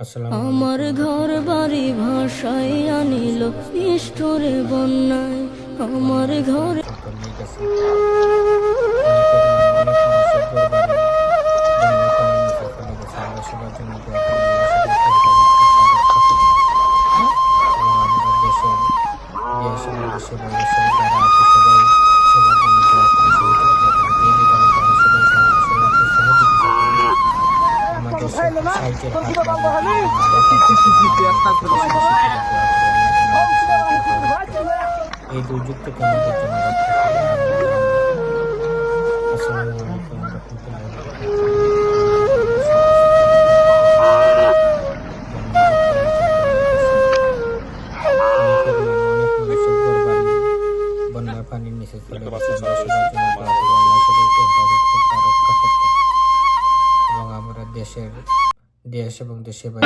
আমার ঘর বাড়ি ভাষায় আনিল ইষ্টরে বন্যায়। আমার ঘর এই দুর্যোগ থেকে আমাদের জন্য রক্ষা করে। আসসালামু আলাইকুম ওয়া রাহমাতুল্লাহি ওয়া বারাকাতুহু। বন্যা পানির নিচে চলে গেছে, এবং আমরা দেশ এবং দেশের বাইরে